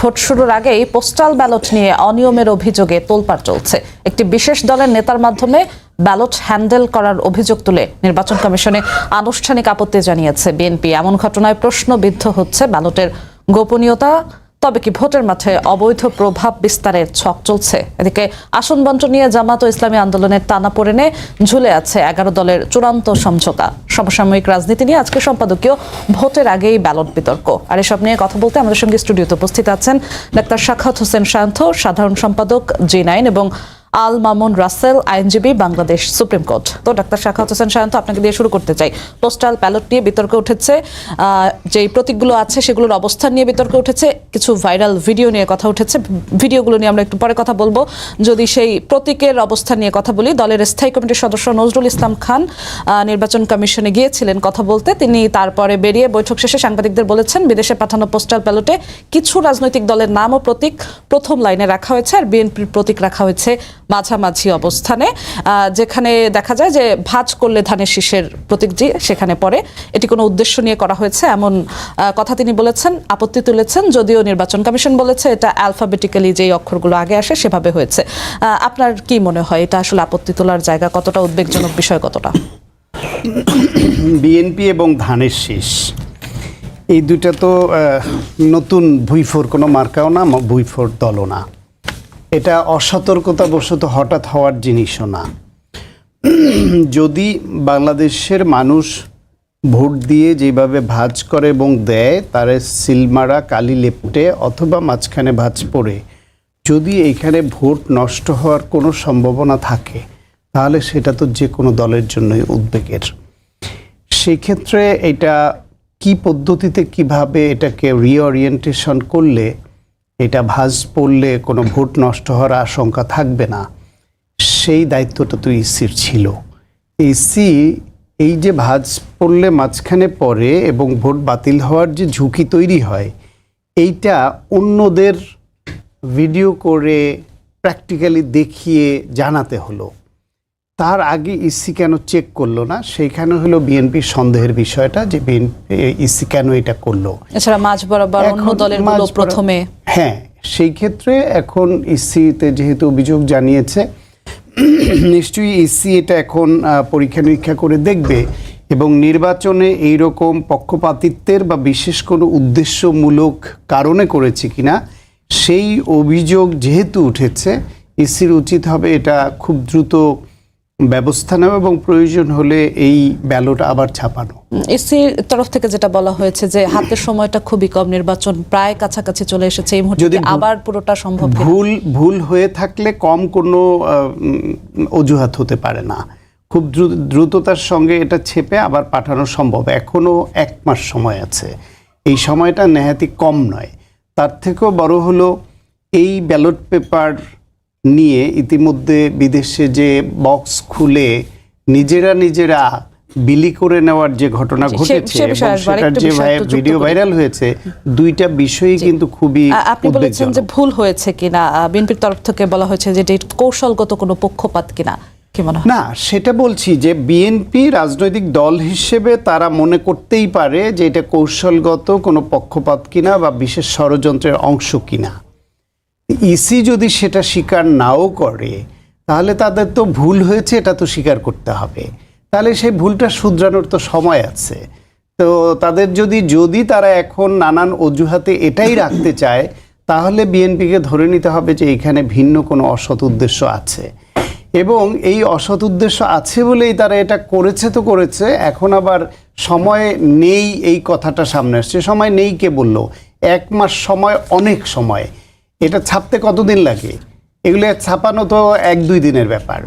Vote শুরুর আগেই postal ballot নিয়ে অনিয়মের অভিযোগে তোলপাড় চলছে। একটি বিশেষ দলের নেতার মাধ্যমে ব্যালট হ্যান্ডেল করার অভিযোগ তুলে নির্বাচন কমিশনে আনুষ্ঠানিক আপত্তি জানিয়েছে বিএনপি। এমন ঘটনায় প্রশ্নবিদ্ধ হচ্ছে ব্যালটের গোপনীয়তা। তবে কি ভোটের মাঠে অবৈধ প্রভাব বিস্তারের ছক চলছে? এদিকে আসন বন্টন নিয়ে জামাত ও ইসলামী আন্দোলনের টানাপোড়েনে ঝুলে আছে 11 দলের চূড়ান্ত সমঝোতা। সমসাময়িক রাজনীতি নিয়ে আজকে সম্পাদকীয় ভোটের আগেই ব্যালট বিতর্ক। আর এসব নিয়ে কথা বলতে আমাদের সঙ্গে স্টুডিওতে উপস্থিত আছেন ডাক্তার সাখাওয়াত হোসেন শান্ত, সাধারণ সম্পাদক G9, এবং আল মামুন রাসেল, আইনজীবী, বাংলাদেশ সুপ্রিম কোর্ট। তো ডাক্তার সাখাওয়াত হোসেন শান্ত, আপনাকে দিয়ে শুরু করতে চাই। পোস্টাল ব্যালট নিয়ে বিতর্ক উঠেছে, যেই প্রতীকগুলো আছে সেগুলোর অবস্থান নিয়ে বিতর্ক উঠেছে, কিছু ভাইরাল ভিডিও নিয়ে কথা উঠেছে। ভিডিওগুলো নিয়ে আমরা একটু পরে কথা বলবো। যদি সেই প্রতীকের অবস্থান নিয়ে কথা বলি, দলের স্থায়ী কমিটির সদস্য নজরুল ইসলাম খান নির্বাচন কমিশনে গিয়েছিলেন কথা বলতে। তিনি তারপরে বেরিয়ে বৈঠক শেষে সাংবাদিকদের বলেছেন, বিদেশে পাঠানো পোস্টাল ব্যালটে কিছু রাজনৈতিক দলের নাম ও প্রতীক প্রথম লাইনে রাখা হয়েছে, আর বিএনপির প্রতীক রাখা হয়েছে মাঝামাঝি অবস্থানে, যেখানে দেখা যায় যে ভাঁজ করলে ধানের শীষের প্রতীক যে সেখানে পড়ে। এটি কোনো উদ্দেশ্য নিয়ে করা হয়েছে এমন কথা তিনি বলেছেন, আপত্তি তুলেছেন। যদিও নির্বাচন কমিশন বলেছে এটা অ্যালফাবেটিক্যালি যেই অক্ষরগুলো আগে আসে সেভাবে হয়েছে। আপনার কি মনে হয়, এটা আসলে আপত্তি তোলার জায়গা কতটা, উদ্বেগজনক বিষয় কতটা? বিএনপি এবং ধানের শীষ এই দুইটা তো নতুন ভুইফোর কোনো মার্কাও না, ভুইফোর দলও না। এটা অসতর্কতাবশত হঠাৎ হওয়ার জিনিসও না। যদি বাংলাদেশের মানুষ ভোট দিয়ে যেভাবে ভাঁজ করে এবং দেয়, তারে সিলমারা কালি লেপটে অথবা মাঝখানে ভাঁজ পড়ে যদি এখানে ভোট নষ্ট হওয়ার কোনো সম্ভাবনা থাকে, তাহলে সেটা তো যে কোনো দলের জন্যই উদ্বেগের। সেক্ষেত্রে এটা কি পদ্ধতিতে কিভাবে এটাকে রিওরিয়েন্টেশন করলে এটা ভাঁজ পড়লে কোনো ভোট নষ্ট হওয়ার আশঙ্কা থাকবে না, সেই দায়িত্বটা তো ইসির ছিল। ইসি এই যে ভাঁজ পড়লে মাঝখানে পড়ে এবং ভোট বাতিল হওয়ার যে ঝুঁকি তৈরি হয়, এইটা অন্যদের ভিডিও করে প্র্যাকটিক্যালি দেখিয়ে জানাতে হলো। তার আগে ইসি কেন চেক করলো না, সেইখানে হলো বিএনপির সন্দেহের বিষয়টা, যে ইসি কেন এটা করলো। এছাড়া মাঝ বরাবর অন্য দলের গুলো প্রথমে, হ্যাঁ, সেই ক্ষেত্রে এখন ইসিতে যেহেতু অভিযোগ জানিয়েছে, নিশ্চয়ই ইসি এটা এখন পরীক্ষা নিরীক্ষা করে দেখবে এবং নির্বাচনে এইরকম পক্ষপাতিত্বের বা বিশেষ কোনো উদ্দেশ্যমূলক কারণে করেছে কিনা সেই অভিযোগ যেহেতু উঠেছে, ইসির উচিত হবে এটা খুব দ্রুত ব্যবস্থা নেওয়া এবং প্রয়োজন হলে এই ব্যালট আবার ছাপানো। ইসির তরফ থেকে যেটা বলা হয়েছে যে হাতের সময়টা খুবই কম, নির্বাচন প্রায় কাছাকাছি চলে এসেছে, এই মুহূর্তে আবার পুরোটা সম্ভব। ভুল হয়ে থাকলে কম কোনো অজুহাত হতে পারে না। খুব দ্রুততার সঙ্গে এটা ছেপে আবার পাঠানো সম্ভব। এখনো 1 মাস সময় আছে, এই সময়টা নেহাতি কম নয়। তার থেকেও বড় হলো এই ব্যালট পেপার নিয়ে ইতিমধ্যে বিদেশে যে বক্স খুলে নিজেরা বিলি করে নেওয়ার যে ঘটনা ঘটেছে, সেটার যে ভিডিও ভাইরাল হয়েছে, দুইটা বিষয়ই কিন্তু খুবই আপনি বলেছেন যে ভুল হয়েছে কিনা, বিএনপির তরফ থেকে বলা হয়েছে যে এটা কৌশলগত কোনো পক্ষপাত কিনা, কি মনে হয়? না, সেটা বলছি যে বিএনপি রাজনৈতিক দল হিসেবে তারা মনে করতেই পারে যে এটা কৌশলগত কোনো পক্ষপাত কিনা বা বিশেষ ষড়যন্ত্রের অংশ কিনা। ইসি যদি সেটা স্বীকার নাও করে, তাহলে তাদের তো ভুল হয়েছে এটা তো স্বীকার করতে হবে। তাহলে সেই ভুলটা শুধরানোর তো সময় আছে। তো তাদের যদি তারা এখন নানান অজুহাতে এটাই রাখতে চায়, তাহলে বিএনপিকে ধরে নিতে হবে যে এখানে ভিন্ন কোনো অসৎ উদ্দেশ্য আছে, এবং এই অসৎ উদ্দেশ্য আছে বলেই তারা এটা করেছে। তো করেছে, এখন আবার সময় নেই এই কথাটা সামনে আসছে। সময় নেই কে বলল? 1 মাস সময় অনেক সময়। এটা ছাপতে কতদিন লাগে? এগুলো ছাপানো তো 1-2 দিনের ব্যাপার।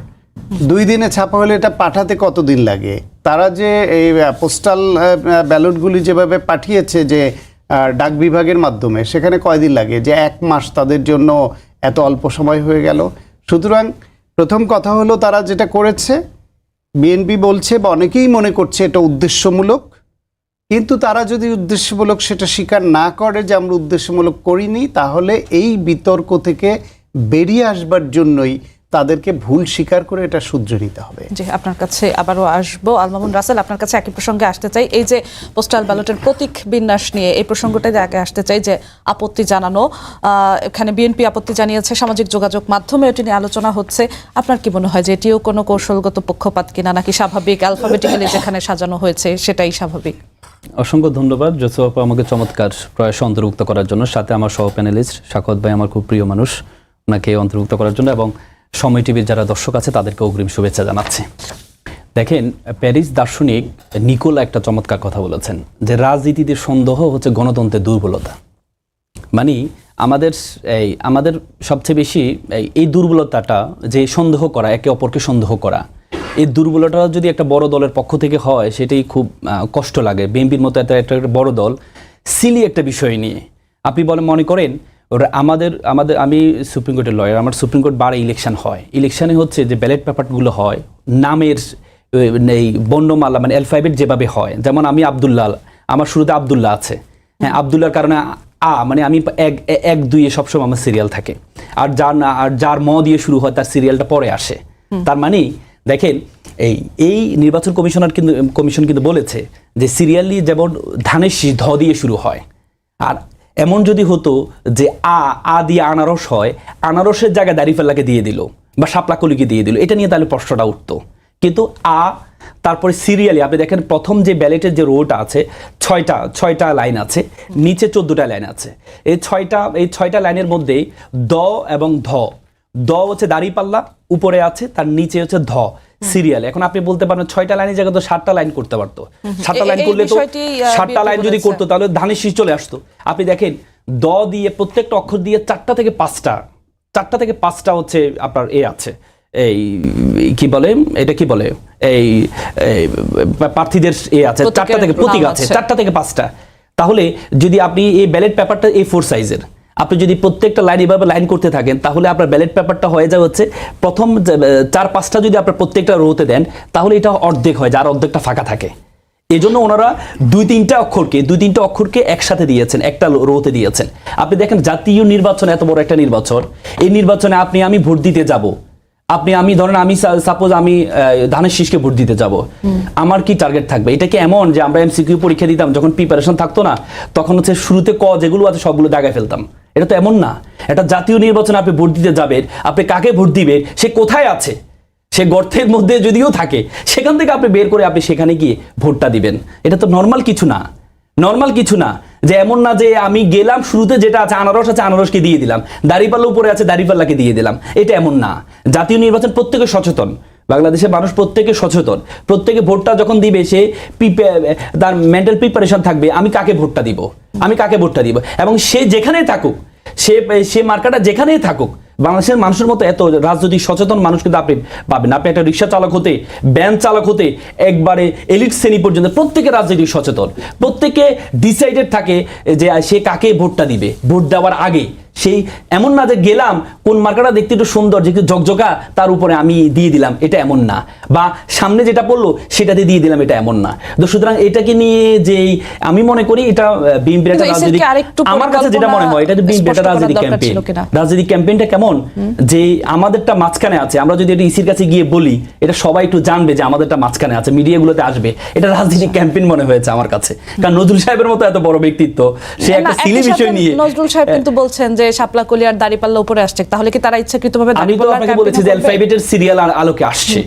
2 দিনে ছাপা হলে এটা পাঠাতে কতদিন লাগে? তারা যে এই পোস্টাল ব্যালটগুলি যেভাবে পাঠিয়েছে যে ডাক বিভাগের মাধ্যমে, সেখানে কয়দিন লাগে? যে 1 মাস তাদের জন্য এত অল্প সময় হয়ে গেল। সুতরাং প্রথম কথা হলো, তারা যেটা করেছে, বিএনপি বলছে বা অনেকেই মনে করছে এটা উদ্দেশ্যমূলক, কিন্তু তারা যদি উদ্দেশ্যমূলক সেটা স্বীকার না করে যে আমরা উদ্দেশ্যমূলক করিনি, তাহলে এই বিতর্ক থেকে বেরিয়ে আসবার জন্যই তাদেরকে ভুল স্বীকার করে এটা শুধরে নিতে হবে। জি, আপনার কাছে আবারও আসবো। আল মামুন রাসেল, আপনার কাছে একই প্রসঙ্গে আসতে চাই। এই যে পোস্টাল ব্যালটের প্রতীক বিন্যাস নিয়ে এই প্রসঙ্গটাই আগে আসতে চাই, যে আপত্তি জানানো, এখানে বিএনপি আপত্তি জানিয়েছে, সামাজিক যোগাযোগ মাধ্যমে এটি নিয়ে আলোচনা হচ্ছে। আপনার কি মনে হয় যে এটিও কোনো কৌশলগত পক্ষপাত কিনা, নাকি স্বাভাবিক অ্যালফাবেটিক্যালি যেখানে সাজানো হয়েছে সেটাই স্বাভাবিক? অসংখ্য ধন্যবাদ জোসেফ আপু আমাকে চমৎকার প্রয়াস অন্তর্ভুক্ত করার জন্য, সাথে আমার সহ প্যানেলিস্ট সাখাওয়াত ভাই আমার খুব প্রিয় মানুষ, ওনাকে অন্তর্ভুক্ত করার জন্য, এবং সময় টিভির যারা দর্শক আছে তাদেরকে অগ্রিম শুভেচ্ছা জানাচ্ছি। দেখেন, প্যারিস দার্শনিক নিকোলা একটা চমৎকার কথা বলেছেন যে রাজনীতিতে সন্দেহ হচ্ছে গণতন্ত্রের দুর্বলতা। মানে আমাদের সবচেয়ে বেশি এই দুর্বলতাটা, যে সন্দেহ করা, একে অপরকে সন্দেহ করা, এই দুর্বলতা যদি একটা বড় দলের পক্ষ থেকে হয় সেটাই খুব কষ্ট লাগে। বিএনপির মতো একটা বড় দল সিলি একটা বিষয় নিয়ে আপনি মনে করেন আমি সুপ্রিম কোর্টের লয়ার, আমার সুপ্রিম কোর্ট বারে ইলেকশন হয়, ইলেকশনে হচ্ছে যে ব্যালট পেপারগুলো হয় নামের এই বর্ণমালা মানে অ্যালফাবেট যেভাবে হয়, যেমন আমি আব্দুল্লাহ, আমার শুরুতে আব্দুল্লাহ আছে, হ্যাঁ আব্দুল্লাহর কারণে মানে আমি 1-2 সবসময় আমার সিরিয়াল থাকে, আর যার ম দিয়ে শুরু হয় তার সিরিয়ালটা পরে আসে। তার মানে দেখেন এই নির্বাচন কমিশন কিন্তু বলেছে যে সিরিয়ালি যেমন ধানের শীষ ধ দিয়ে শুরু হয়, আর এমন যদি হতো যে আ দিয়ে আনারস হয়, আনারসের জায়গায় দাঁড়িপাল্লাকে দিয়ে দিল বা শাপলাকলিকে দিয়ে দিল, এটা নিয়ে তাহলে প্রশ্নটা উঠতো। কিন্তু তারপরে সিরিয়ালি আপনি দেখেন প্রথম যে ব্যালেটের যে রোটা আছে, 6টা লাইন আছে, নিচে 14টা লাইন আছে। এই 6টা লাইনের মধ্যেই দ এবং ধ হচ্ছে দাঁড়িপাল্লা উপরে আছে, তার নিচে হচ্ছে ধ সিরিয়াল। এখন আপনি বলতে পারেন 6টা লাইনের জায়গায় তো 7টা লাইন করতে পারতো, 7টা লাইন করলে তো 7টা লাইন যদি করতো তাহলে ধানের শীষ চলে আসতো। আপনি দেখেন দ দিয়ে প্রত্যেকটা অক্ষর দিয়ে 4টা থেকে 5টা হচ্ছে আপনার আছে এই কি বলে এই প্রার্থীদের আছে 4টা থেকে প্রতীক আছে 4টা থেকে 5টা। তাহলে যদি আপনি এই ব্যালট পেপারটা A4 সাইজের, আপনি যদি প্রত্যেকটা লাইন এভাবে লাইন করতে থাকেন, তাহলে আপনার ব্যালট পেপারটা হয়ে যায় হচ্ছে প্রথম 4-5টা যদি আপনার প্রত্যেকটা রোতে দেন, তাহলে এটা অর্ধেক হয়, যার অর্ধেকটা ফাঁকা থাকে। এই জন্য ওনারা 2-3টা অক্ষরকে একসাথে দিয়েছেন, একটা রোতে দিয়েছেন। আপনি দেখেন জাতীয় নির্বাচন, এত বড় একটা নির্বাচন, এই নির্বাচনে আমি ভোট দিতে যাব, আমি ধরেন সাপোজ আমি ধানের শীষকে ভোট দিতে যাব, আমার কি টার্গেট থাকবে? এটা কি এমন যে আমরা এমসিকিউ পরীক্ষা দিতাম যখন প্রিপারেশন থাকতো না, তখন হচ্ছে শুরুতে যেগুলো আছে সবগুলো দাগায় ফেলতাম? এটা তো এমন না। এটা জাতীয় নির্বাচনে আপনি ভোট দিতে যাবেন, আপনি কাকে ভোট দিবেন, সে কোথায় আছে, সে গর্তের মধ্যে যদিও থাকে, সেখান থেকে আপনি বের করে আপনি সেখানে গিয়ে ভোটটা দিবেন। এটা তো নর্মাল কিছু না, যে এমন না যে আমি গেলাম শুরুতে যেটা আছে আনারস আছে আনারসকে দিয়ে দিলাম, দাঁড়িপাল্লা উপরে আছে দাঁড়িপাল্লাকে দিয়ে দিলাম, এটা এমন না। জাতীয় নির্বাচন প্রত্যেকে সচেতন, বাংলাদেশের মানুষ প্রত্যেকে সচেতন, প্রত্যেকে ভোটটা যখন দিবে সে তার মেন্টাল প্রিপারেশন থাকবে আমি কাকে ভোটটা দিব, এবং সে যেখানেই থাকুক, সে মার্কাটা যেখানেই থাকুক, বাংলাদেশের মানুষের মতো এত রাজনৈতিক সচেতন মানুষ কিন্তু আপনি পাবেন। আপনি একটা রিক্সা চালক হতে, ভ্যান চালক হতে, একবারে এলিট শ্রেণী পর্যন্ত প্রত্যেকে রাজনৈতিক সচেতন, প্রত্যেকে ডিসাইডেড থাকে যে সে কাকে ভোটটা দিবে। ভোট দেওয়ার আগে সেই এমন না যে গেলাম কোন মার্কাটা দেখতে একটু সুন্দর, যে ঝকঝকা, তার উপরে আমি দিয়ে দিলাম, এটা এমন না, বা সামনে যেটা পড়লো সেটাতে দিয়ে দিলাম, এটা এমন না। তো সুতরাং এটাকে নিয়ে যে আমি মনে করি এটা বিএনপির একটা রাজনীতি, আমার কাছে যেটা মনে হয় এটা বিএনপির একটা রাজনৈতিক ক্যাম্পেইনটা কেমন, যে আমাদেরটা মাঝখানে আছে, আমরা যদি এটা ইসির কাছে গিয়ে বলি, এটা সবাই একটু জানবে যে আমাদেরটা মাঝখানে আছে, মিডিয়াগুলোতে আসবে, এটা রাজনৈতিক ক্যাম্পেইন মনে হয়েছে আমার কাছে। কারণ নজরুল সাহেবের মতো এত বড় ব্যক্তিত্ব, সে একটা সিলি বিষয় নিয়ে, নজরুল সাহেব কিন্তু বলছেন যে শাপলাকলি আর দাঁড়িপাল্লা উপরে আসছে, তাহলে কি তারা ইচ্ছাকৃতভাবে আমি তো আপনাকে বলেছি যে অ্যালফাবেটের সিরিয়াল আলোকে আসছে।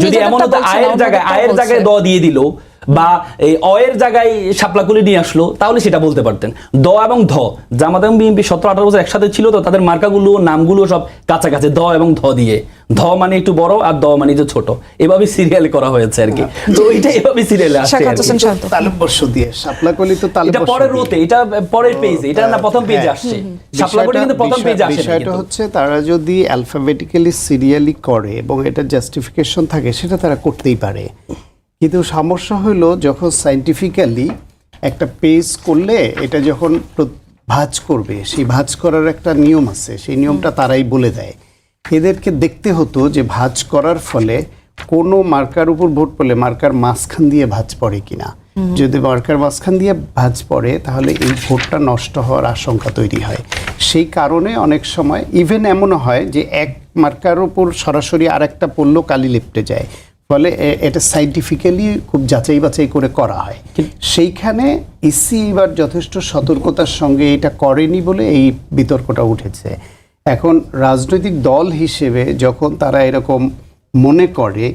যদি এমন হতো আয়ের জায়গায় দ দিয়ে দিল, বা এই অয়ের জায়গায় শাপলাকলি নিয়ে আসলো, তাহলে সেটা বলতে পারতেন। দ এবং ধ, জামাত এবং বিএনপি 17-18 বছর একসাথে ছিল, তো তাদের মার্কাগুলো নামগুলো সব কাছাকাছি, দ এবং ধ দিয়ে, ধ মানে একটু বড় আর দ মানে যে ছোট, এভাবে সিরিয়াল করা হয়েছে আর কি। তো এটা এভাবে সিরিয়ালে আসছে তালব্যস্য দিয়ে, শাপলাকলি তো এটা পরের রোতে, এটা পরের পেজে, এটা না প্রথম পেজে আসছে, শাপলাকলি কিন্তু প্রথম পেজে আসে। বিষয়টা হচ্ছে তারা যদি অ্যালফাবেটিক্যালি সিরিয়ালি করে এবং এটা জাস্টিফিকেশন থাকে, সেটা তারা করতেই পারে। কিন্তু সমস্যা হলো যখন সায়েন্টিফিক্যালি একটা পেজ করলে, এটা যখন ভাঁজ করবে, সেই ভাঁজ করার একটা নিয়ম আছে, সেই নিয়মটা তারাই বলে দেয়। এদেরকে দেখতে হতো যে ভাঁজ করার ফলে কোনো মার্কার উপর ভোট পড়লে মার্কার মাঝখান দিয়ে ভাঁজ পড়ে কিনা। যদি মার্কার মাঝখান দিয়ে ভাঁজ পড়ে, তাহলে এই ভোটটা নষ্ট হওয়ার আশঙ্কা তৈরি হয়। সেই কারণে অনেক সময় ইভেন এমনও হয় যে মার্কার উপর সরাসরি আরেকটা পড়লো কালি লেপ্টে যায়, ফলে এটা সাইন্টিফিক্যালি খুব যাচাই বাছাই করে করা হয়। সেইখানে ইসি এবার যথেষ্ট সতর্কতার সঙ্গে এটা করেনি বলে এই বিতর্কটা উঠেছে। এখন রাজনৈতিক দল হিসেবে যখন তারা এরকম মনে করে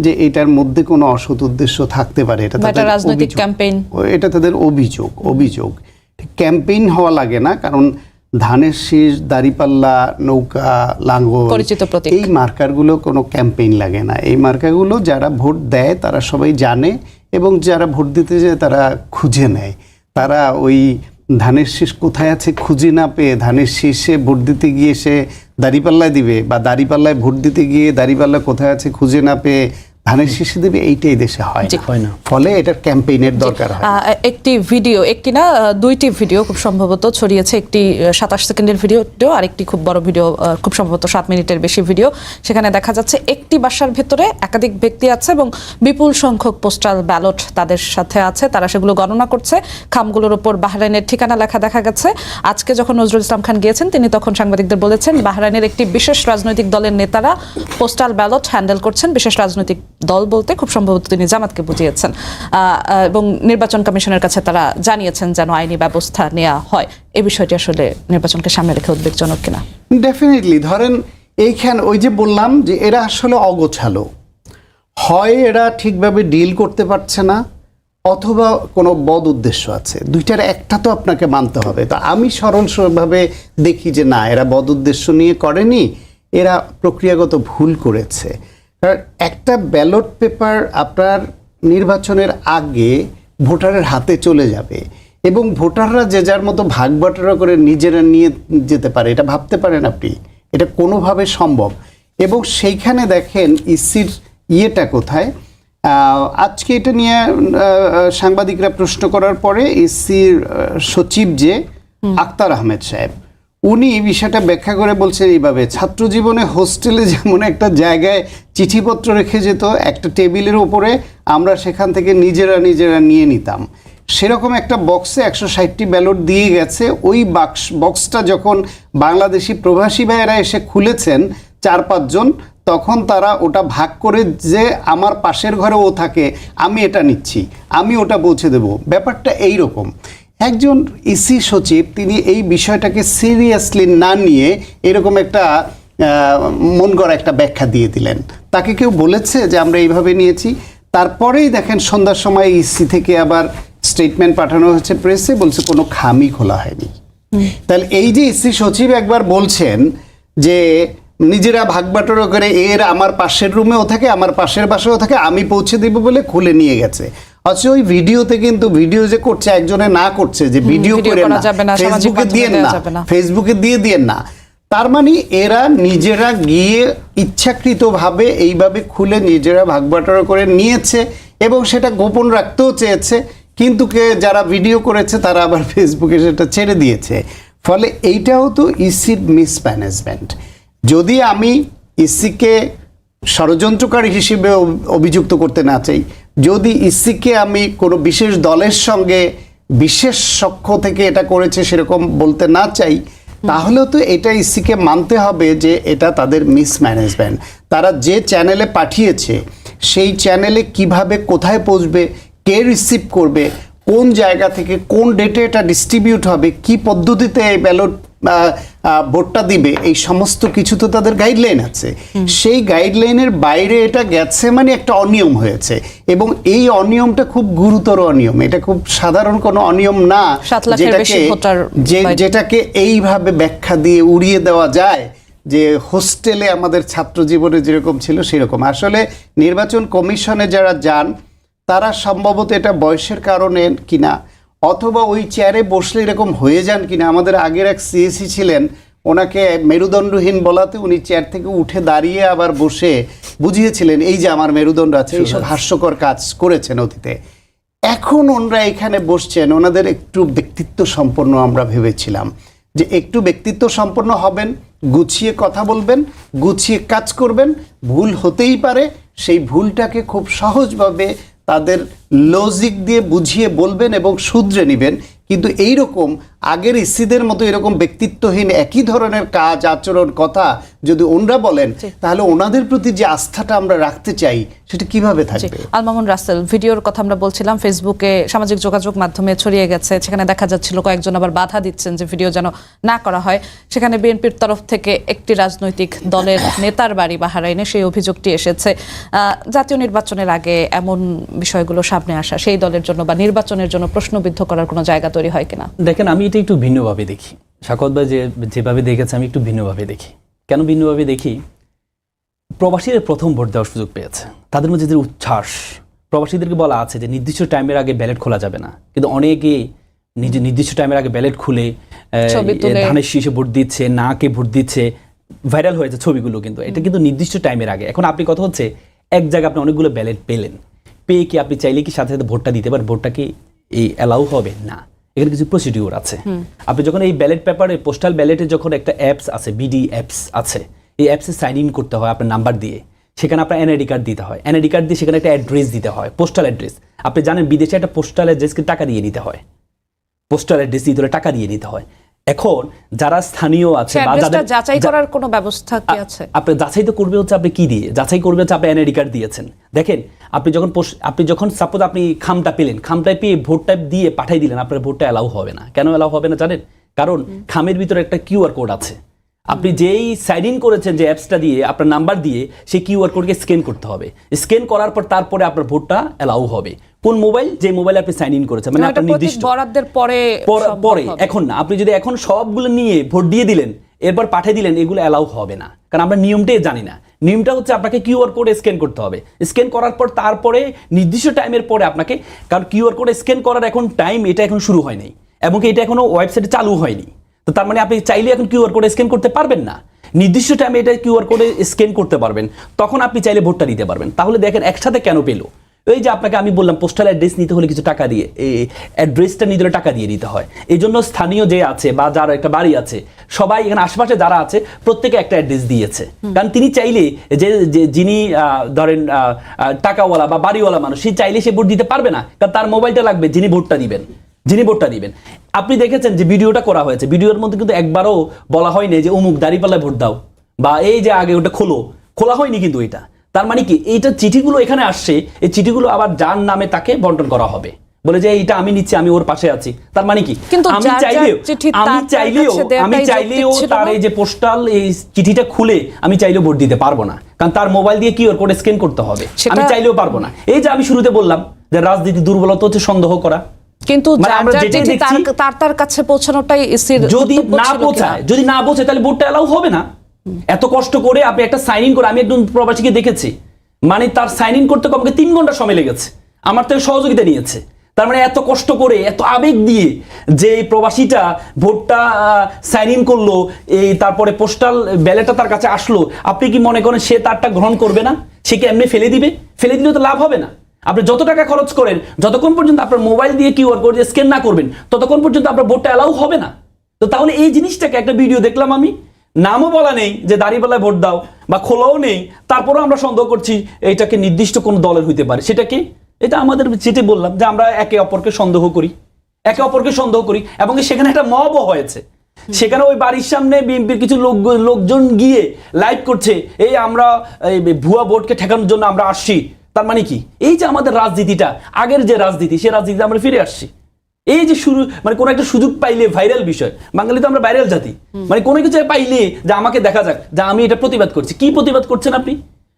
যে এটার মধ্যে কোনো অসৎ উদ্দেশ্য থাকতে পারে, এটা তাদের রাজনৈতিক ক্যাম্পেইন, এটা তাদের অভিযোগ ক্যাম্পেইন হওয়া লাগে না, কারণ ধানের শীষ, দাঁড়িপাল্লা, নৌকা, লাঙ্গল, পরিচিত প্রতীক, এই মার্কারগুলো কোনো ক্যাম্পেইন লাগে না। এই মার্কারগুলো যারা ভোট দেয় তারা সবাই জানে, এবং যারা ভোট দিতে যায় তারা খুঁজে নেয়। তারা ওই ধানের শীষ কোথায় আছে খুঁজে না পেয়ে ধানের শীষে ভোট দিতে গিয়ে সে দাঁড়িপাল্লায় দিবে, বা দাঁড়িপাল্লায় ভোট দিতে গিয়ে দাঁড়িপাল্লা কোথায় আছে খুঁজে না পেয়ে ধানের শীষে দেবে, এইটাই দেশে হয় না। ফলে এটার ক্যাম্পেইনের দরকার হয়। একটি ভিডিও, একটি না দুইটি ভিডিও খুব সম্ভবত ছড়িয়েছে, একটি 27 সেকেন্ডের ভিডিও, আরেকটি খুব বড় ভিডিও, খুব সম্ভবত 7 মিনিটের বেশি ভিডিও। সেখানে দেখা যাচ্ছে একটি বাসার ভেতরে একাধিক ব্যক্তি আছে এবং বিপুল সংখ্যক পোস্টাল ব্যালট তাদের সাথে আছে, তারা সেগুলো গণনা করছে। খামগুলোর উপর বাহরাইনের ঠিকানা লেখা দেখা গেছে। আজকে যখন নজরুল ইসলাম খান গিয়েছেন, তিনি তখন সাংবাদিকদের বলেছেন বাহরাইনের একটি বিশেষ রাজনৈতিক দলের নেতারা পোস্টাল ব্যালট হ্যান্ডেল করছেন। বিশেষ রাজনৈতিক দল বলতে খুব সম্ভবত তিনি জামাতকে বুঝিয়েছেন, এবং নির্বাচন কমিশনের কাছে তারা জানিয়েছেন যেন আইনি ব্যবস্থা নেওয়া হয়। এই বিষয়টি আসলে নির্বাচনকে সামনে রেখে উদ্বেগজনক কিনা? ডেফিনেটলি। ধরেন এইখানে ওই যে বললাম যে এরা আসলে অগোছালো, হয় এরা ঠিকভাবে ডিল করতে পারছে না, অথবা কোনো বদ উদ্দেশ্য আছে। দুইটার একটা তো আপনাকে মানতে হবে। তো আমি সরলভাবে দেখি যে না, এরা বদ উদ্দেশ্য নিয়ে করেনি, এরা প্রক্রিয়াগত ভুল করেছে। কারণ একটা ব্যালট পেপার আপনার নির্বাচনের আগে ভোটারের হাতে চলে যাবে, এবং ভোটাররা যে যার মতো ভাগ বাটোয়ারা করে নিজেরা নিয়ে যেতে পারে, এটা ভাবতে পারেন আপনি? এটা কোনোভাবে সম্ভব। এবং সেইখানে দেখেন ইসির ইয়েটা কোথায়। আজকে এটা নিয়ে সাংবাদিকরা প্রশ্ন করার পরে ইসির সচিব যে আক্তার আহমেদ সাহেব, উনি বিষয়টা ব্যাখ্যা করে বলছেন এইভাবে, ছাত্র জীবনে হোস্টেলে যেমন একটা জায়গায় চিঠিপত্র রেখে যেত একটা টেবিলের উপরে, আমরা সেখান থেকে নিজেরা নিয়ে নিতাম, সেরকম একটা বক্সে 160টি ব্যালট দিয়ে গেছে। ওই বক্সটা যখন বাংলাদেশি প্রবাসী ভাইয়েরা এসে খুলেছেন 4-5 জন, তখন তারা ওটা ভাগ করে, যে আমার পাশের ঘরে ও থাকে, আমি এটা নিচ্ছি, আমি ওটা পৌঁছে দেব। ব্যাপারটা এইরকম। একজন ইসি সচিব তিনি এই বিষয়টাকে সিরিয়াসলি না নিয়ে এরকম একটা মন গড়া একটা ব্যাখ্যা দিয়ে দিলেন। তাকে কেউ বলেছে যে আমরা এইভাবে নিয়েছি? তারপরেই দেখেন সন্ধ্যার সময় ইসি থেকে আবার স্টেটমেন্ট পাঠানো হয়েছে প্রেসে, বলছে কোনো খামই খোলা হয়নি। তাহলে এই যে ইসি সচিব একবার বলছেন যে নিজেরা ভাগ বাটোয়ারা করে, এর আমার পাশের রুমেও থাকে, আমার পাশের বাসায়ও থাকে, আমি পৌঁছে দিব বলে খুলে নিয়ে গেছে। আচ্ছা, ওই ভিডিওতে কিন্তু ভিডিও যে করছে একজনে না করছে যে ভিডিও করে না, ফেসবুকে দিয়ে দিয়েন না। তার মানে এরা নিজেরা গিয়ে ইচ্ছাকৃতভাবে এইভাবে খুলে নিজেরা ভাগ বাটোয়ারা করে নিয়েছে, এবং সেটা গোপন রাখতেও চেয়েছে, কিন্তু যারা ভিডিও করেছে তারা আবার ফেসবুকে সেটা ছেড়ে দিয়েছে। ফলে এইটাও তো ইসির মিসম্যানেজমেন্ট। যদি আমি ইসিকে ষড়যন্ত্রকারী হিসেবে অভিযুক্ত করতে না চাই, যদি ইসিকে আমি কোনো বিশেষ দলের সঙ্গে বিশেষ সখ্য থেকে এটা করেছে সেরকম বলতে না চাই, তাহলেও তো এটা ইসিকে মানতে হবে যে এটা তাদের মিসম্যানেজমেন্ট। তারা যে চ্যানেলে পাঠিয়েছে সেই চ্যানেলে কিভাবে কোথায় পৌঁছবে, কে রিসিভ করবে, কোন জায়গা থেকে কোন ডেটে এটা ডিস্ট্রিবিউট হবে, কি পদ্ধতিতে এই ব্যালট ভোটটা দিবে, এই সমস্ত কিছু তো তাদের গাইডলাইন আছে। সেই গাইডলাইনের বাইরে এটা গেছে মানে একটা অনিয়ম হয়েছে, এবং এই অনিয়মটা খুব গুরুতর অনিয়ম। এটা খুব সাধারণ কোনো অনিয়ম না যেটাকে এইভাবে ব্যাখ্যা দিয়ে উড়িয়ে দেওয়া যায় যে হোস্টেলে আমাদের ছাত্র জীবনে যেরকম ছিল সেরকম। আসলে নির্বাচন কমিশনে যারা যান তারা সম্ভবত এটা বয়সের কারণে কিনা, অথবা ওই চেয়ারে বসলে এরকম হয়ে যান কিনা। আমাদের আগের এক সিএসি ছিলেন, ওনাকে মেরুদণ্ডহীন বলাতে উনি চেয়ার থেকে উঠে দাঁড়িয়ে আবার বসে বুঝিয়েছিলেন এই যে আমার মেরুদণ্ড আছে। এইসব হাস্যকর কাজ করেছেন অতীতে। এখন ওনারা এখানে বসছেন, ওনাদের একটু ব্যক্তিত্ব সম্পন্ন আমরা ভেবেছিলাম যে একটু ব্যক্তিত্ব সম্পন্ন হবেন, গুছিয়ে কথা বলবেন, গুছিয়ে কাজ করবেন। ভুল হতেই পারে, সেই ভুলটাকে খুব সহজভাবে তাদের লজিক দিয়ে বুঝিয়ে বলবেন এবং শুধরে নেবেন। কিন্তু এইরকম আগের ইসিদের মতো এরকম ব্যক্তিত্বহীন একই ধরনের কাজ আচরণ কথা যদি ওনরা বলেন, তাহলে ওনাদের প্রতি যে আস্থাটা আমরা রাখতে চাই সেটা কিভাবে থাকবে? আল মামুন রাসেল, ভিডিওর কথা আমরা বলছিলাম, ফেসবুকে সামাজিক যোগাযোগ মাধ্যমে ছড়িয়ে গেছে, সেখানে দেখা যাচ্ছিল কয়েকজন আবার বাধা দিচ্ছেন যে ভিডিও যেন না করা হয়। সেখানে বিএনপির তরফ থেকে একটি রাজনৈতিক দলের নেতার বাড়ি বাহরাইনে সেই অভিযোগটি এসেছে। জাতীয় নির্বাচনের আগে এমন বিষয়গুলো সামনে আসা সেই দলের জন্য বা নির্বাচনের জন্য প্রশ্নবিদ্ধ করার কোনো জায়গা তৈরি হয় কিনা? দেখেন, আমি এটা একটু ভিন্নভাবে দেখি। শাকত ভাই যেভাবে দেখেছে আমি একটু ভিন্নভাবে দেখি। কেন ভিন্নভাবে দেখি? প্রবাসীরা প্রথম ভোট দেওয়ার সুযোগ পেয়েছে, তাদের মধ্যে যে উচ্ছ্বাস, প্রবাসীদেরকে বলা আছে যে নির্দিষ্ট টাইমের আগে ব্যালট খোলা যাবে না, কিন্তু অনেকে নিজে নির্দিষ্ট টাইমের আগে ব্যালট খুলে ধানের শীষে ভোট দিচ্ছে, নাকে ভোট দিচ্ছে, ভাইরাল হয়েছে ছবিগুলো। কিন্তু এটা কিন্তু নির্দিষ্ট টাইমের আগে। এখন আপনি কথা হচ্ছে এক জায়গায় আপনি অনেকগুলো ব্যালট পেলেন, পেয়ে কি আপনি চাইলে কি সাথে সাথে ভোটটা দিতে পারেন? ভোটটা কি এই অ্যালাউ হবে না? এখানে কিছু প্রসিডিউর আছে। আপনি যখন এই ব্যালট পেপারে, পোস্টাল ব্যালটে যখন একটা অ্যাপস আছে, বিডি অ্যাপস আছে, এই অ্যাপসে সাইন ইন করতে হয় আপনার নাম্বার দিয়ে, সেখানে আপনার এনআইডি কার্ড দিতে হয়, এনআইডি কার্ড দিয়ে সেখানে একটা অ্যাড্রেস দিতে হয়, পোস্টাল অ্যাড্রেস। আপনি জানেন বিদেশে একটা পোস্টাল অ্যাড্রেসকে টাকা দিয়ে নিতে হয়, পোস্টাল অ্যাড্রেস দিতে হলে টাকা দিয়ে নিতে হয়। এখন যারা স্থানীয় আছে বা যাদের যাচাই করার কোনো ব্যবস্থা কি আছে? আপনি যাচাই তো করবে হচ্ছে আপনি কি দিয়ে যাচাই করবে হচ্ছে আপনি এনআইডি কার্ড দিয়েছেন। দেখেন, আপনি যখন সাপোজ আপনি খামটা পেলেন, খামটা পেয়ে ভোটটা দিয়ে পাঠাই দিলেন, আপনার ভোটটা অ্যালাউ হবে না। কেন অ্যালাউ হবে না জানেন? কারণ খামের ভিতরে একটা কিউআর কোড আছে। আপনি যেই সাইন ইন করেছেন যে অ্যাপসটা দিয়ে, আপনার নাম্বার দিয়ে, সেই কিউআর কোডকে স্ক্যান করতে হবে। স্ক্যান করার পর তারপরে আপনার ভোটটা অ্যালাউ হবে। কোন মোবাইল? যে মোবাইলে আপনি সাইন ইন করেছেন, মানে আপনার নির্দিষ্ট বরাদ্দের পরে, এখন না। আপনি যদি এখন সবগুলো নিয়ে ভোট দিয়ে দিলেন, এরপর পাঠিয়ে দিলেন, এগুলো অ্যালাউ হবে না। কারণ আমরা নিয়মটাই জানি না। নিয়মটা হচ্ছে আপনাকে কিউআর কোড স্ক্যান করতে হবে। স্ক্যান করার পর তারপরে নির্দিষ্ট টাইমের পরে আপনাকে, কারণ কিউআর কোড স্ক্যান করার এখন টাইম, এটা এখন শুরু হয়নি, এবং এটা এখনো ওয়েবসাইটে চালু হয়নি। তো তার মানে আপনি চাইলে এখন কিউআর কোড স্ক্যান করতে পারবেন না। নির্দিষ্ট টাইমে এটা কিউআর কোডে স্ক্যান করতে পারবেন, তখন আপনি চাইলে ভোটটা দিতে পারবেন। তাহলে দেখেন একসাথে কেন পেলো? ওই যে আপনাকে আমি বললাম পোস্টাল অ্যাড্রেস নিতে হলে কিছু টাকা দিয়ে, এই অ্যাড্রেসটা নিতে হলে টাকা দিয়ে নিতে হয়। এই জন্য স্থানীয় যে আছে বা যার একটা বাড়ি আছে, সবাই এখানে আশেপাশে যারা আছে প্রত্যেকে একটা অ্যাড্রেস দিয়েছে। কারণ তিনি চাইলে যে যিনি ধরেন টাকাওয়ালা বা বাড়িওয়ালা মানুষ, সে চাইলে সে ভোট দিতে পারবে না, কারণ তার মোবাইলটা লাগবে যিনি ভোটটা দিবেন। আপনি দেখেছেন যে ভিডিওটা করা হয়েছে, ভিডিওর মধ্যে কিন্তু একবারও বলা হয়নি যে অমুক দাঁড়িপাল্লায় ভোট দাও বা এই যে আগে ওটা খোলা হয়নি। কিন্তু এটা তার মানে কি, এইটা চিঠিগুলো এখানে আসছে, এই চিঠিগুলো আবার যার নামে তাকে বন্টন করা হবে, বলে যে এইটা আমি নিচ্ছি, আমি ওর পাশে আছি। তার মানে কি, আমি চাইলেও তার এই যে পোস্টাল এই চিঠিটা খুলে আমি চাইলেও ভোট দিতে পারবো না, কারণ তার মোবাইল দিয়ে কিউআর কোড স্ক্যান করতে হবে। আমি চাইলেও পারবো না। এই যে আমি শুরুতে বললাম যে রাজনীতি দুর্বলতা হচ্ছে সন্দেহ করা, কিন্তু তার কাছে পৌঁছানোটাই যদি না পৌঁছায় তাহলে ভোটটা অ্যালাউ হবে না। এত কষ্ট করে আপনি একটা সাইন ইন করে, আমি একজন প্রবাসীকে দেখেছি, মানে তার সাইন ইন করতে কমকে 3 ঘন্টা সময় লেগেছে, আমার থেকে সহযোগিতা নিয়েছে। তার মানে এত কষ্ট করে, এত আবেগ দিয়ে যে প্রবাসীটা ভোটটা সাইন ইন করলো, এই তারপরে পোস্টাল ব্যালটটা তার কাছে আসলো, আপনি কি মনে করেন সে তারটা গ্রহণ করবে না? সে কি এমনি ফেলে দিবে? ফেলে দিলে তো লাভ হবে না। আপনি যত টাকা খরচ করেন, যতক্ষণ পর্যন্ত আপনার মোবাইল দিয়ে কিউআর কোড স্ক্যান না করবেন, ততক্ষণ পর্যন্ত আপনার ভোটটা অ্যালাউ হবে না। তো তাহলে এই জিনিসটাকে, একটা ভিডিও দেখলাম আমি, নামও বলা নেই যে দাঁড়িপাল্লায় ভোট দাও বা খোলাও নেই, তারপরেও আমরা সন্দেহ করছি এটাকে নির্দিষ্ট কোন দলের হইতে পারে। সেটা কি? এটা আমাদের যেটা বললাম যে আমরা একে অপরকে সন্দেহ করি এবং সেখানে একটা মবও হয়েছে। সেখানে ওই বাড়ির সামনে বিএনপির কিছু লোকজন গিয়ে লাইভ করছে, এই আমরা ভুয়া ভোটকে ঠেকানোর জন্য আমরা আসছি। তার মানে কি, এই যে আমাদের রাজনীতিটা, আগের যে রাজনীতি, সে রাজনীতিতে আমরা ফিরে আসছি। এই যে শুরু, মানে কোনো একটা সুযোগ পাইলে ভাইরাল বিষয়, বাঙালি তো আমরা ভাইরাল জাতি, মানে কোনো কিছু পাইলে যে আমাকে দেখা যাক যে আমি এটা প্রতিবাদ করছি। কি প্রতিবাদ করছেন আপনি?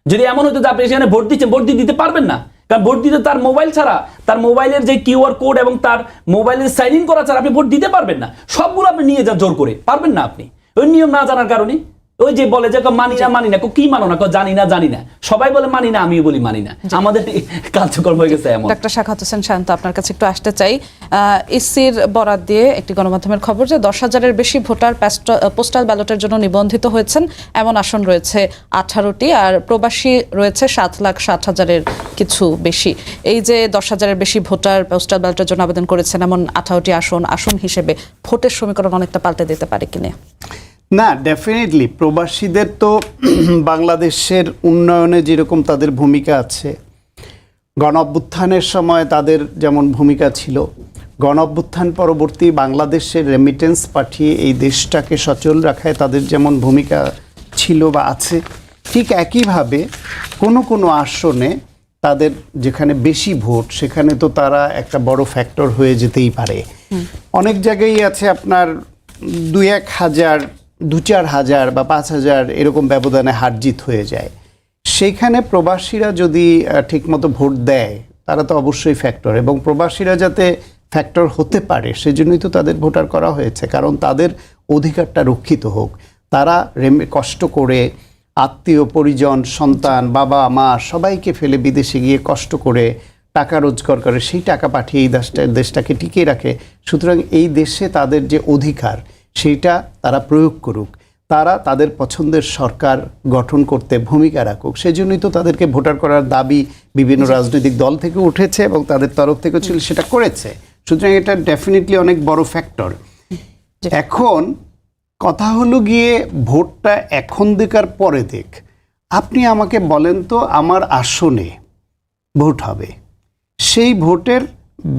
যদি এমন হতো যে আপনি সেখানে ভোট দিচ্ছেন, ভোট দিতে পারবেন না, কারণ ভোট দিতে তার মোবাইল ছাড়া, তার মোবাইলের যে কিউআর কোড এবং তার মোবাইলের সাইন ইন করা ছাড়া আপনি ভোট দিতে পারবেন না। সবগুলো আপনি নিয়ে যান জোর করে, পারবেন না আপনি, ওই নিয়ম না জানার কারণে। ওই যে বলে যে মানি না, কি মানো না, জানি না, সবাই বলে মানি না, আমিও বলি মানি না। আমাদের কার্যক্রম হয়ে গেছে এমন। ডাক্তার সাখাওয়াত হোসেন শান্ত, আপনার কাছে একটু আসতে চাই। ইসির বরাত দিয়ে একটি গণমাধ্যমের খবর যে 10,000-এর বেশি ভোটার পোস্টাল ব্যালটের জন্য নিবন্ধিত হয়েছেন, এমন আসন রয়েছে 18টি, আর প্রবাসী রয়েছে 7,60,000-এর কিছু বেশি। এই যে 10,000-এর বেশি ভোটার পোস্টাল ব্যালটের জন্য আবেদন করেছেন, এমন 18টি আসন হিসেবে ভোটের সমীকরণ অনেকটা পাল্টে দিতে পারে কিনা? না, ডেফিনেটলি প্রবাসীদের তো বাংলাদেশের উন্নয়নে যেরকম তাদের ভূমিকা আছে, গণ অভ্যুত্থানের সময় তাদের যেমন ভূমিকা ছিল, গণঅভ্যুত্থান পরবর্তী বাংলাদেশের রেমিটেন্স পাঠিয়ে এই দেশটাকে সচল রাখায় তাদের যেমন ভূমিকা ছিল বা আছে, ঠিক একইভাবে কোনো কোনো আসনে তাদের যেখানে বেশি ভোট সেখানে তো তারা একটা বড় ফ্যাক্টর হয়ে যেতেই পারে। অনেক জায়গায় আছে আপনার 2-1 হাজার 2-4 হাজার বা 5 হাজার এরকম ব্যবধানে হার জিত হয়ে যায়। সেইখানে প্রবাসীরা যদি ঠিকমতো ভোট দেয় তারা তো অবশ্যই ফ্যাক্টর, এবং প্রবাসীরা যাতে ফ্যাক্টর হতে পারে সেজন্যই তো তাদের ভোটার করা হয়েছে, কারণ তাদের অধিকারটা রক্ষিত হোক। তারা কষ্ট করে আত্মীয় পরিজন সন্তান বাবা মা সবাইকে ফেলে বিদেশে গিয়ে কষ্ট করে টাকা রোজগার করে, সেই টাকা পাঠিয়ে এই দেশটাকে টিকিয়ে রাখে। সুতরাং এই দেশে তাদের যে অধিকার সেইটা তারা প্রয়োগ করুক, তারা তাদের পছন্দের সরকার গঠন করতে ভূমিকা রাখুক। সেজন্যই তো তাদেরকে ভোটার করার দাবি বিভিন্ন রাজনৈতিক দল থেকে উঠেছে এবং তাদের তরফ থেকে ছিল, সেটা করেছে। সুতরাং এটা ডেফিনেটলি অনেক বড় ফ্যাক্টর। এখন কথা হলো গিয়ে ভোটটা এখন দেখার পরে দেখ। আপনি আমাকে বলেন তো আমার আসনে ভোট হবে, সেই ভোটের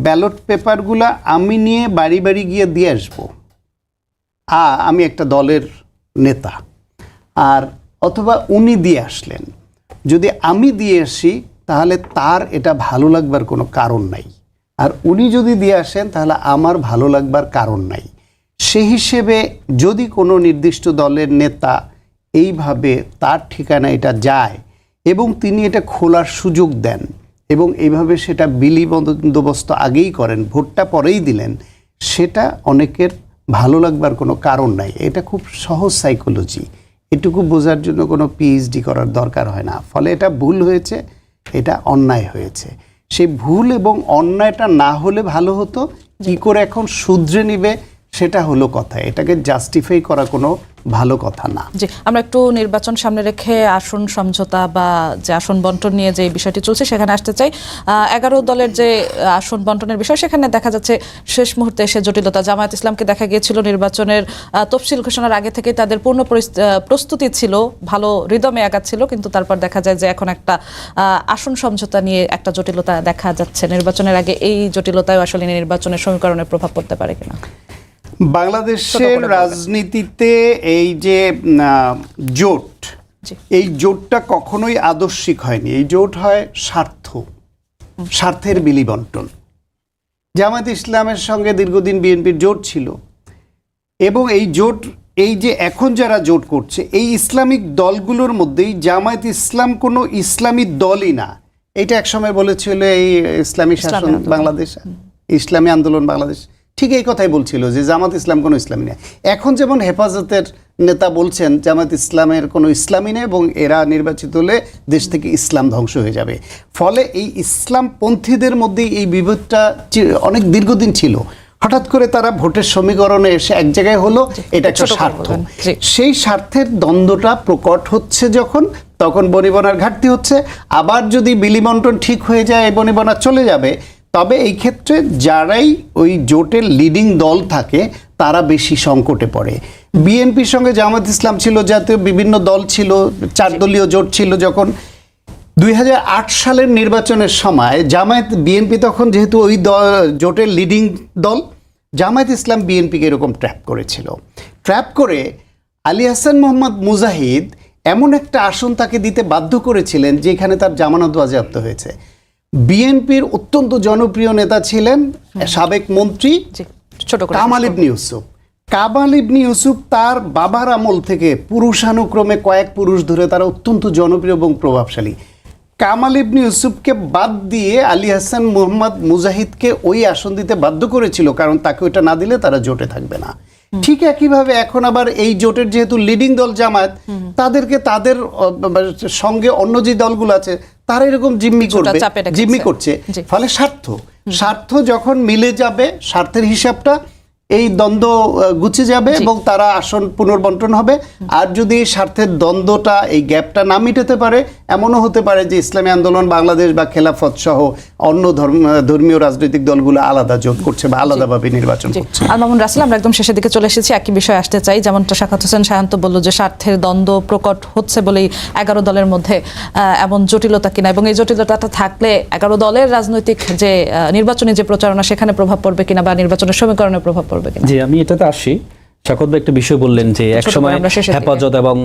ব্যালট পেপারগুলা আমি নিয়ে বাড়ি বাড়ি গিয়ে দিয়ে আসবো, আমি একটা দলের নেতা, আর অথবা উনি দিয়ে আসলেন, যদি আমি দিয়ে আসি তাহলে তার এটা ভালো লাগবার কোনো কারণ নাই, আর উনি যদি দিয়ে আসেন তাহলে আমার ভালো লাগবার কারণ নাই। সেই হিসেবে যদি কোনো নির্দিষ্ট দলের নেতা এইভাবে তার ঠিকানা এটা যায় এবং তিনি এটা খোলার সুযোগ দেন এবং এইভাবে সেটা বিলি বন্দোবস্ত আগেই করেন, ভোটটা পরেই দিলেন, সেটা অনেকের ভালো লাগবার কোনো কারণ নাই। এটা খুব সহজ সাইকোলজি, এটুকু বোঝার জন্য কোনো পিএইচডি করার দরকার হয় না। ফলে এটা ভুল হয়েছে, এটা অন্যায় হয়েছে। সেই ভুল এবং অন্যায়টা না হলে ভালো হতো, কী করে এখন শুধরে নিবে সেটা হলো কথা। এটাকে জাস্টিফাই করা কোনো ভালো কথা না। জি, আমরা একটু নির্বাচন সামনে রেখে আসন সমঝোতা বা যে আসন বন্টন নিয়ে যে বিষয়টি চলছে সেখানে আসতে চাই। 11 দলের যে আসন বন্টনের বিষয়, সেখানে দেখা যাচ্ছে শেষ মুহূর্তে এসে জটিলতা। জামায়াত ইসলামকে দেখা গিয়েছিল নির্বাচনের তফসিল ঘোষণার আগে থেকে তাদের পূর্ণ প্রস্তুতি ছিল, ভালো রিদমে আগাচ্ছিল, কিন্তু তারপর দেখা যায় যে এখন একটা আসন সমঝোতা নিয়ে একটা জটিলতা দেখা যাচ্ছে। নির্বাচনের আগে এই জটিলতায় আসলে নির্বাচনের সমীকরণে প্রভাব পড়তে পারে কিনা? বাংলাদেশের রাজনীতিতে এই যে জোট, এই জোটটা কখনোই আদর্শিক হয়নি। এই জোট হয় স্বার্থের বিলি বন্টন। জামায়াত ইসলামের সঙ্গে দীর্ঘদিন বিএনপির জোট ছিল, এবং এই জোট, এই যে এখন যারা জোট করছে এই ইসলামিক দলগুলোর মধ্যেই জামায়াত ইসলাম কোনো ইসলামী দলই না। এটা একসময় বলেছিল এই ইসলামী শাসন বাংলাদেশ, ইসলামী আন্দোলন বাংলাদেশ, ঠিক এই কথাই বলছিল যে জামাত ইসলাম কোনো ইসলামী নেই। এখন যেমন হেফাজতের নেতা বলছেন জামাত ইসলামের কোনো ইসলামী নেই এবং এরা নির্বাচিত হলে দেশ থেকে ইসলাম ধ্বংস হয়ে যাবে। ফলে এই ইসলামপন্থীদের মধ্যে এই বিভেদটা অনেক দীর্ঘদিন ছিল। হঠাৎ করে তারা ভোটের সমীকরণে এসে এক জায়গায় হলো, এটা একটা স্বার্থ। সেই স্বার্থের দ্বন্দ্বটা প্রকট হচ্ছে যখন, তখন বনিবনার ঘাটতি হচ্ছে। আবার যদি বিলি বন্টন ঠিক হয়ে যায়, এই বনিবনা চলে যাবে, তবে এই ক্ষেত্রে যারাই ওই জোটের লিডিং দল থাকে তারা বেশি সংকটে পড়ে। বিএনপির সঙ্গে জামায়াত ইসলাম ছিল, জাতীয় বিভিন্ন দল ছিল, 4 দলীয় জোট ছিল। যখন 2008 সালের নির্বাচনের সময় জামায়াত বিএনপি, তখন যেহেতু ওই জোটের লিডিং দল, জামায়াত ইসলাম বিএনপিকে এরকম ট্র্যাপ করেছিল। ট্র্যাপ করে আলী হাসান মোহাম্মদ মুজাহিদ এমন একটা আসন তাকে দিতে বাধ্য করেছিলেন যেখানে তার জামানত বাজেয়াপ্ত হয়েছে। বিএনপির অত্যন্ত জনপ্রিয় নেতা ছিলেন সাবেক মন্ত্রী কামাল ইবনে ইউসুফ। কামাল ইবনে ইউসুফ তার বাবার আমল থেকে পুরুষানুক্রমে কয়েক পুরুষ ধরে তারা অত্যন্ত জনপ্রিয় এবং প্রভাবশালী। কামাল ইবনে ইউসুফকে বাদ দিয়ে আলী হাসান মোহাম্মদ মুজাহিদকে ওই আসন দিতে বাধ্য করেছিল, কারণ তাকে ওইটা না দিলে তারা জোটে থাকবে না। ঠিক একইভাবে এখন আবার এই জোটের যেহেতু লিডিং দল জামায়াত, তাদেরকে তাদের সঙ্গে অন্য যে দলগুলো আছে তারা এরকম জিম্মি করছে। ফলে স্বার্থ যখন মিলে যাবে, স্বার্থের হিসাবটা এই দ্বন্দ্ব গুছিয়ে যাবে এবং তারা আসন পুনর্বন্টন হবে। আর যদি স্বার্থের দ্বন্দ্বটা, এই গ্যাপটা না মিটাতে পারে, এমনও হতে পারে যে ইসলামী আন্দোলন বাংলাদেশ বা খেলাফত সহ অন্য ধর্মীয় রাজনৈতিক দলগুলো আলাদা জোট করছে বা আলাদাভাবে নির্বাচন করছে। আল মামুন রাসেল, আমরা একদম শেষের দিকে চলে এসেছি, একই বিষয়ে আসতে চাই। যেমনটা সাখাওয়াত হোসেন শাহান্ত বলল যে স্বার্থের দ্বন্দ্ব প্রকট হচ্ছে বলেই 11 দলের মধ্যে এমন জটিলতা কিনা, এবং এই জটিলতাটা থাকলে 11 দলের রাজনৈতিক যে নির্বাচনী যে প্রচারণা সেখানে প্রভাব পড়বে কিনা বা নির্বাচনের সমীকরণে প্রভাব পড়বে কিনা। জি, আমি এটাতে আসি। সাখাওয়াত ভাই একটা বিষয় বললেন যে একসময় হেফাজত এবং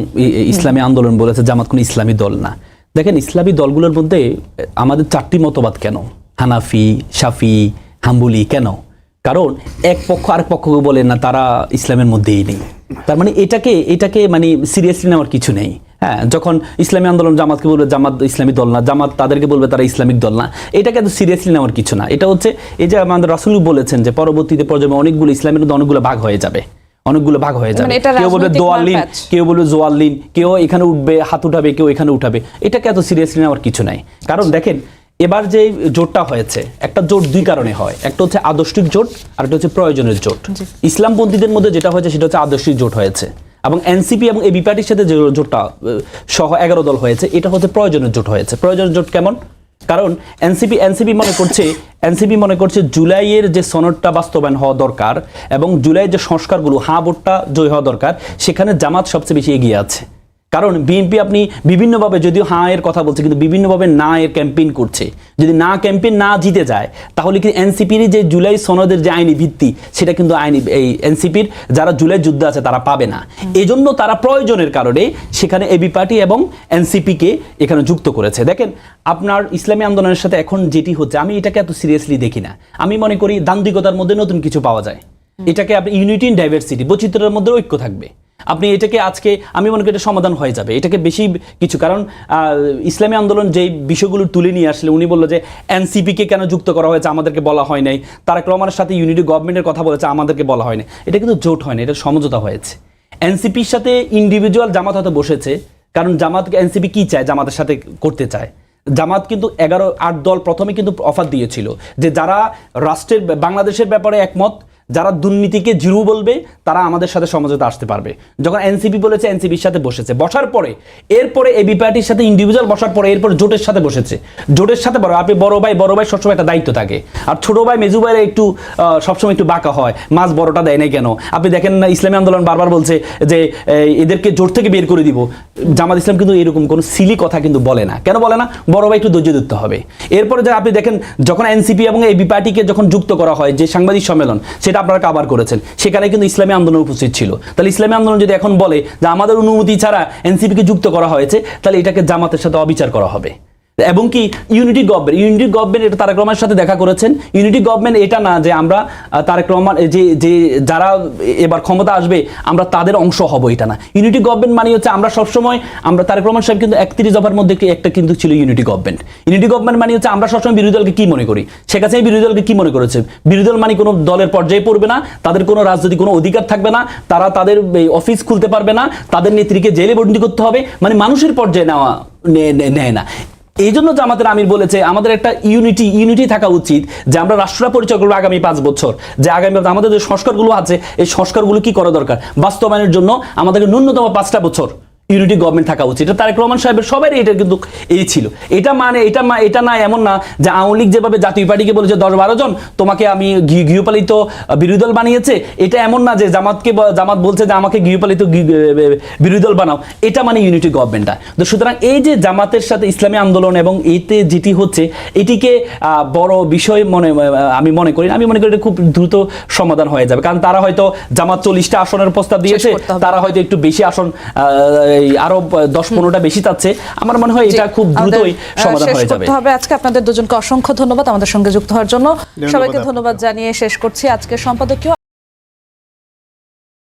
ইসলামী আন্দোলন বলেছে জামাত কোনো ইসলামী দল না। দেখেন, ইসলামী দলগুলোর মধ্যে আমাদের 4টি মতবাদ কেন? হানাফি, শাফি, হাম্বলি। কেন? কারণ এক পক্ষ আরেক পক্ষকে বলে না তারা ইসলামের মধ্যেই নেই। তার মানে এটাকে মানে সিরিয়াসলি নেওয়ার কিছু নেই। হ্যাঁ, যখন ইসলামী আন্দোলন জামাতকে বলবে জামাত ইসলামী দল না, জামাত তাদেরকে বলবে তারা ইসলামিক দল না, এটাকে এত সিরিয়াসলি নেওয়ার কিছু না। এটা হচ্ছে এই যে আমাদের রাসূল বলেছেন যে পরবর্তীতে প্রজন্মে অনেকগুলো ইসলামের মধ্যে অনেকগুলো ভাগ হয়ে যাবে, অনেকগুলো ভাগ হয়ে যাবে। কেউ বলবে দোয়াল্লিন, কেউ বলবে জোয়াল্লিন, কেউ এখানে উঠবে হাত উঠাবে, কেউ এখানে উঠাবে। এটাকে এত সিরিয়াসলি নেওয়ার কিছু নাই। কারণ দেখেন, এবার যে জোটটা হয়েছে, একটা জোট দুই কারণে হয়। একটা হচ্ছে আদর্শিক জোট, আর একটা হচ্ছে প্রয়োজনের জোট। ইসলামপন্থীদের মধ্যে যেটা হয়েছে সেটা হচ্ছে আদর্শিক জোট হয়েছে, এবং এনসিপি এবং এবি পার্টির সাথে যে জোটটা সহ 11 দল হয়েছে এটা হচ্ছে প্রয়োজনের জোট হয়েছে। প্রয়োজনের জোট কেমন? কারণ এনসিপি মনে করছে জুলাইয়ের যে সনদটা বাস্তবায়ন হওয়া দরকার এবং জুলাইয়ের যে সংস্কারগুলো, ভোটটা জয় হওয়া দরকার, সেখানে জামাত সবচেয়ে বেশি এগিয়ে আছে। কারণ বিএনপি আপনি বিভিন্নভাবে, যদিও এর কথা বলছে, কিন্তু বিভিন্নভাবে না এর ক্যাম্পেইন করছে। যদি না ক্যাম্পেইন না জিতে যায় তাহলে কি এনসিপির যে জুলাই সনদের যে আইনি ভিত্তি, সেটা কিন্তু এই এনসিপির যারা জুলাই যুদ্ধে আছে তারা পাবে না। এজন্য তারা প্রয়োজনের কারণে সেখানে এবি পার্টি এবং এনসিপিকে এখানে যুক্ত করেছে। দেখেন, আপনার ইসলামী আন্দোলনের সাথে এখন যেটি হচ্ছে, আমি এটাকে এত সিরিয়াসলি দেখি না। আমি মনে করি দান্দিকতার মধ্যে নতুন কিছু পাওয়া যায়। এটাকে আপনি ইউনিটি ইন ডাইভার্সিটি, বৈচিত্র্যের মধ্যে ঐক্য থাকবে। আপনি এটাকে আজকে আমি মনে করি এটা সমাধান হয়ে যাবে। এটাকে বেশি কিছু, কারণ ইসলামী আন্দোলন যেই বিষয়গুলো তুলে নিয়ে আসলে, উনি বললো যে এনসিপিকে কেন যুক্ত করা হয়েছে, আমাদেরকে বলা হয় নাই। তারেক রহমানের সাথে ইউনিটি গভর্নমেন্টের কথা বলেছে, আমাদেরকে বলা হয় না। এটা কিন্তু জোট হয় না, এটা সমঝোতা হয়েছে। এনসিপির সাথে ইন্ডিভিজুয়াল জামাত হয়তো বসেছে, কারণ জামাতকে এনসিপি কি চায়, জামাতের সাথে করতে চায়। জামাত কিন্তু 8 দল প্রথমে কিন্তু অফার দিয়েছিল যে যারা রাষ্ট্রের বাংলাদেশের ব্যাপারে একমত, যারা দুর্নীতিকে জিরো বলবে, তারা আমাদের সাথে সমঝোতা আসতে পারবে। যখন এনসিপি বলেছে, এনসিপির সাথে বসেছে। বসার পরে এরপরে এবি পার্টির সাথে ইন্ডিভিজুয়াল বসার পরে এরপর জোটের সাথে বসেছে। জোটের সাথে আপনি বড় ভাই সবসময় একটা দায়িত্ব থাকে, আর ছোট ভাই মেজু ভাইয়ের একটু সবসময় একটু বাঁকা হয়, মাছ বড়টা দেয় নাই কেন? আপনি দেখেন না, ইসলামী আন্দোলন বারবার বলছে যে এদেরকে জোট থেকে বের করে দিব। জামাত ইসলাম কিন্তু এরকম কোনো সিলি কথা কিন্তু বলে না। কেন বলে না? বড় ভাই একটু ধৈর্য ধরতে হবে। এরপরে যে আপনি দেখেন, যখন এনসিপি এবং এবি পার্টিকে যখন যুক্ত করা হয়, যে সাংবাদিক সম্মেলন, সেটা আপনারা কাভার করেছেন, সেখানে কিন্তু ইসলামী আন্দোলন উপস্থিত ছিল। তাহলে ইসলামী আন্দোলন যদি এখন বলে যে আমাদের অনুমতি ছাড়া এনসিপিকে যুক্ত করা হয়েছে, তাহলে এটাকে জামাতের সাথে অবিচার করা হবে। এবং কি ইউনিটি গভর্নমেন্ট এটা তারেক রহমানের সাথে দেখা করেছেন। ইউনিটি গভর্নমেন্ট এটা না যে আমরা তারেক রহমান যে যারা এবার ক্ষমতা আসবে আমরা তাদের অংশ হব, এটা না। ইউনিটি গভর্নমেন্ট মানে হচ্ছে আমরা সবসময়, আমরা তারেক রহমান সাহেব কিন্তু 31 দফার মধ্যে একটা কিন্তু ছিল ইউনিটি গভর্নমেন্ট। ইউনিটি গভর্নমেন্ট মানে হচ্ছে আমরা সবসময় বিরোধী দলকে কি মনে করি, শেখ হাসিনা বিরোধী দলকে কি মনে করেছে। বিরোধী দল মানে কোনো দলের পর্যায়ে পড়বে না, তাদের কোনো রাজনৈতিক কোনো অধিকার থাকবে না, তারা তাদের অফিস খুলতে পারবে না, তাদের নেত্রীকে জেলে বন্দী করতে হবে, মানে মানুষের পর্যায়ে নেয় না। এই জন্য জামাতের আমির বলেছে আমাদের একটা ইউনিটি থাকা উচিত, যে আমরা রাষ্ট্র পরিচয় করবো আগামী 5 বছর, যে আগামী আমাদের যে সংস্কারগুলো আছে এই সংস্কারগুলো কি করা দরকার, বাস্তবায়নের জন্য আমাদেরকে ন্যূনতম 5টা বছর ইউনিটি গভর্নমেন্ট থাকা উচিত। এটা তারেক রহমান সাহেবের সবারই এটা কিন্তু এই ছিল। এটা না এমন না যে আওয়ামী লীগ যেভাবে জাতীয় পার্টিকে বলেছে 10-12 জন তোমাকে আমি গৃহপালিত বিরোধী দল বানিয়েছে, এটা এমন না যে জামাত বলছে যে আমাকে গৃহপালিত বিরোধী দল বানাও, এটা মানে ইউনিটি গভর্নমেন্টটা। তো সুতরাং এই যে জামাতের সাথে ইসলামী আন্দোলন এবং এতে যেটি হচ্ছে, এটিকে বড় বিষয় আমি মনে করি এটা খুব দ্রুত সমাধান হয়ে যাবে। কারণ তারা হয়তো জামাত 40টা আসনের প্রস্তাব দিয়েছে, তারা হয়তো একটু বেশি আসন আরো 10-15টা বেশি চাচ্ছে। আমার মনে হয় এটা খুব দ্রুতই সমাধান হয়ে যাবে। আজকে আপনাদের দুজনকে অসংখ্য ধন্যবাদ আমাদের সঙ্গে যুক্ত হওয়ার জন্য। সবাইকে ধন্যবাদ জানিয়ে শেষ করছি আজকে সম্পাদকীয়।